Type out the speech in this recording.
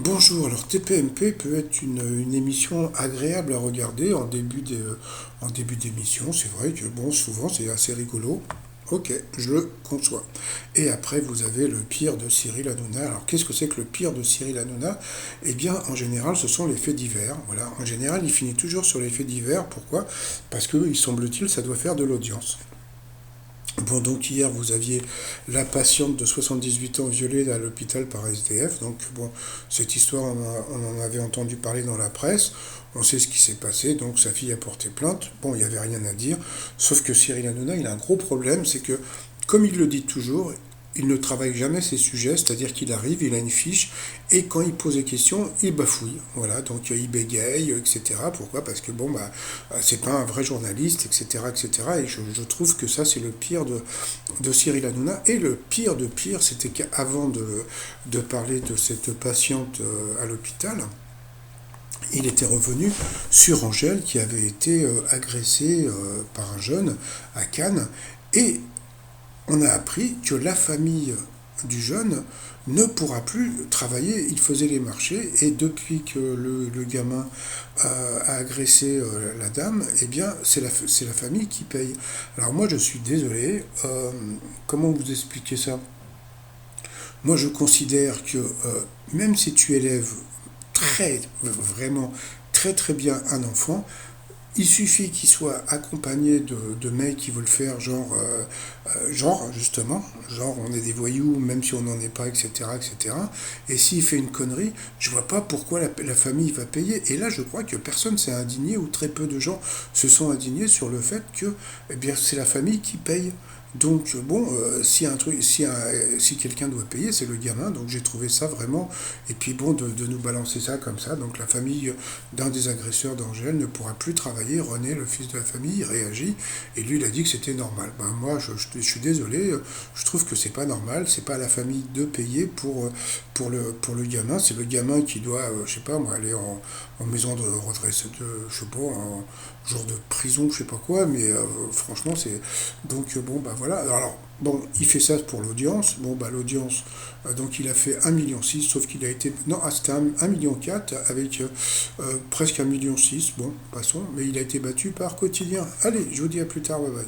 Bonjour, alors TPMP peut être une émission agréable à regarder en début d'émission. C'est vrai que bon, souvent c'est assez rigolo. Ok, je le conçois. Et après, vous avez le pire de Cyril Hanouna. Alors, qu'est-ce que c'est que le pire de Cyril Hanouna? Eh bien, en général, ce sont les faits divers. Voilà, en général, il finit toujours sur les faits divers. Pourquoi? Parce que, il semble-t-il, ça doit faire de l'audience. Bon, donc hier, vous aviez la patiente de 78 ans violée à l'hôpital par SDF. Donc, bon, cette histoire, on en avait entendu parler dans la presse. On sait ce qui s'est passé. Donc, sa fille a porté plainte. Bon, il n'y avait rien à dire. Sauf que Cyril Hanouna, il a un gros problème. C'est que, comme il le dit toujours, il ne travaille jamais ses sujets, c'est-à-dire qu'il arrive, il a une fiche, et quand il pose des questions, il bafouille. Voilà, donc il bégaye, etc. Pourquoi? Parce que bon, bah, c'est pas un vrai journaliste, etc., etc. Et je trouve que ça, c'est le pire de Cyril Hanouna. Et le pire de pire, c'était qu'avant de parler de cette patiente à l'hôpital, il était revenu sur Angèle qui avait été agressée par un jeune à Cannes. Et on a appris que la famille du jeune ne pourra plus travailler. Il faisait les marchés et depuis que le gamin a agressé la dame, eh bien c'est la famille qui paye. Alors moi je suis désolé, comment vous expliquer ça? Moi je considère que même si tu élèves vraiment très bien un enfant, il suffit qu'il soit accompagné de mecs qui veulent faire genre justement, genre on est des voyous même si on n'en est pas, etc., etc. Et s'il fait une connerie, je vois pas pourquoi la famille va payer. Et là, je crois que personne s'est indigné ou très peu de gens se sont indignés sur le fait que, eh bien, c'est la famille qui paye. Donc bon, si un truc, si quelqu'un doit payer, c'est le gamin. Donc j'ai trouvé ça vraiment. Et puis bon, de nous balancer ça comme ça. Donc la famille d'un des agresseurs d'Angèle ne pourra plus travailler. René, le fils de la famille, réagit et lui il a dit que c'était normal. Ben moi, je suis désolé. Je trouve que c'est pas normal. C'est pas à la famille de payer pour le gamin. C'est le gamin qui doit, je sais pas moi, aller en maison de redresse, je sais pas, en genre de prison, je sais pas quoi. Mais franchement, c'est donc bon, bah voilà. Alors, bon, il fait ça pour l'audience. Bon, bah l'audience, donc il a fait 1,6 million, sauf qu'il a été. Non, c'était 1,4 million avec presque 1,6 million. Bon, passons. Mais il a été battu par Quotidien. Allez, je vous dis à plus tard, bye bye.